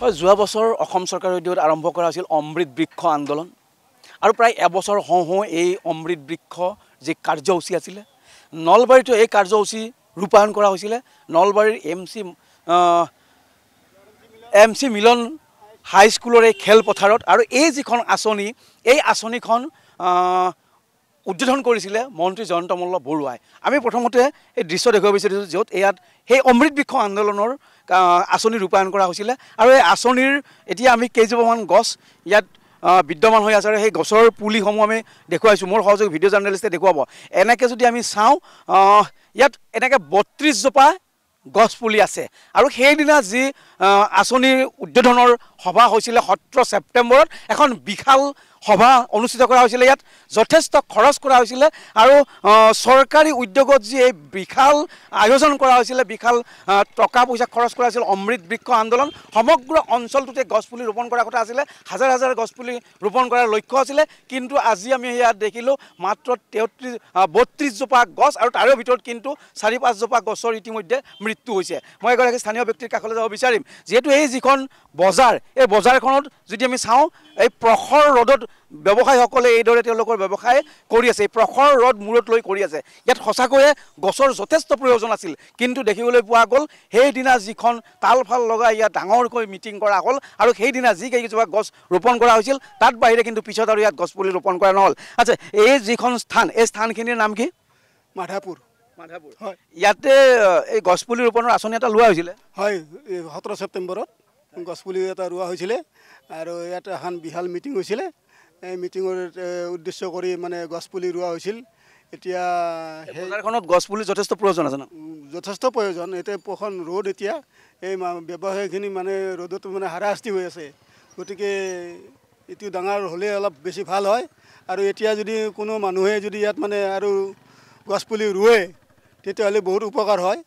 হয়, যোৱা বছৰ অসম চৰকাৰৰ উদ্যোগত আৰম্ভ কৰা হৈছিল অমৃত বৃক্ষ আন্দোলন আৰু প্ৰায় এবছৰ হওঁ এই অমৃত বৃক্ষ যি কাৰ্যসূচী আছিলে নলবাৰীতো এই কাৰ্যসূচী ৰূপায়ণ কৰা হৈছিলে নলবাৰীৰ এম চি মিলন হাইস্কুলৰ এই খেলপথাৰত আৰু এই যিখন আঁচনি এই আঁচনিখন উদ্বোধন কৰিছিলে মন্ত্ৰী জয়ন্ত মল্ল বৰুৱাই। আমি প্ৰথমতে এই দৃশ্য দেখুৱাব বিচাৰিছোঁ য'ত ইয়াত সেই অমৃত বৃক্ষ আন্দোলনৰ আঁচনি ৰূপায়ণ কৰা হৈছিলে আৰু এই আঁচনিৰ এতিয়া আমি কেইজোপামান গছ ইয়াত বিদ্যমান হৈ আছে আৰু সেই গছৰ পুলিসমূহ আমি দেখুৱাইছোঁ। মোৰ সহযোগী ভিডিঅ' জাৰ্নেলিষ্টে দেখুৱাব। এনেকৈ যদি আমি চাওঁ ইয়াত এনেকৈ ৩২ জোপা গছ পুলি আছে আৰু সেইদিনা যি আঁচনিৰ উদ্বোধনৰ সভা হৈছিলে 17 ছেপ্টেম্বৰত এখন বিশাল সভা অনুষ্ঠিত কৰা হৈছিলে। ইয়াত যথেষ্ট খৰচ কৰা হৈছিলে আৰু চৰকাৰী উদ্যোগত যি এই বিশাল আয়োজন কৰা হৈছিলে বিশাল টকা পইচা খৰচ কৰা হৈছিল অমৃত বৃক্ষ আন্দোলন সমগ্ৰ অঞ্চলটোতে গছপুলি ৰোপণ কৰাৰ কথা আছিলে। হাজাৰ হাজাৰ গছপুলি ৰোপণ কৰাৰ লক্ষ্য আছিলে কিন্তু আজি আমি ইয়াত দেখিলোঁ মাত্ৰ 32 জোপা গছ আৰু তাৰে ভিতৰত কিন্তু 4-5 জোপা গছৰ ইতিমধ্যে মৃত্যু হৈছে। মই এগৰাকী স্থানীয় ব্যক্তিৰ কাষলৈ যাব বিচাৰিম যিহেতু এই যিখন বজাৰ এই বজাৰখনত যদি আমি চাওঁ এই প্ৰখৰ ৰ'দত ব্যৱসায়ীসকলে এইদৰে তেওঁলোকৰ ব্যৱসায় কৰি আছে। এই প্ৰখৰ ৰ'দ মূৰত লৈ কৰি আছে। ইয়াত সঁচাকৈয়ে গছৰ যথেষ্ট প্ৰয়োজন আছিল কিন্তু দেখিবলৈ পোৱা গ'ল সেইদিনা যিখন তালফাল লগাই ইয়াত ডাঙৰকৈ মিটিং কৰা হ'ল আৰু সেইদিনা যি কেইজোপা গছ ৰোপণ কৰা হৈছিল তাত বাহিৰে কিন্তু পিছত আৰু ইয়াত গছপুলি ৰোপণ কৰা নহ'ল। আচ্ছা, এই যিখন স্থান এই স্থানখিনিৰ নাম কি? মাধাপুৰ। হয়, ইয়াতে এই গছপুলি ৰোপণৰ আঁচনি এটা লোৱা হৈছিলে। হয়, 17 ছেপ্টেম্বৰত গছপুলি এটা ৰোৱা হৈছিলে আৰু ইয়াত এখন বিশাল মিটিং হৈছিলে। এই মিটিঙৰ উদ্দেশ্য কৰি মানে গছপুলি ৰোৱা হৈছিল। এতিয়া বজাৰখনত গছপুলি যথেষ্ট প্ৰয়োজন আছে ন? যথেষ্ট প্ৰয়োজন। এতিয়া প্ৰখন ৰ'দ এতিয়া এই ব্যৱসায়ীখিনি মানে ৰ'দত মানে হাৰাশাস্তি হৈ আছে। গতিকে এইটো ডাঙৰ হ'লে অলপ বেছি ভাল হয় আৰু এতিয়া যদি কোনো মানুহে যদি ইয়াত মানে আৰু গছপুলি ৰুৱে তেতিয়াহ'লে বহুত উপকাৰ হয়।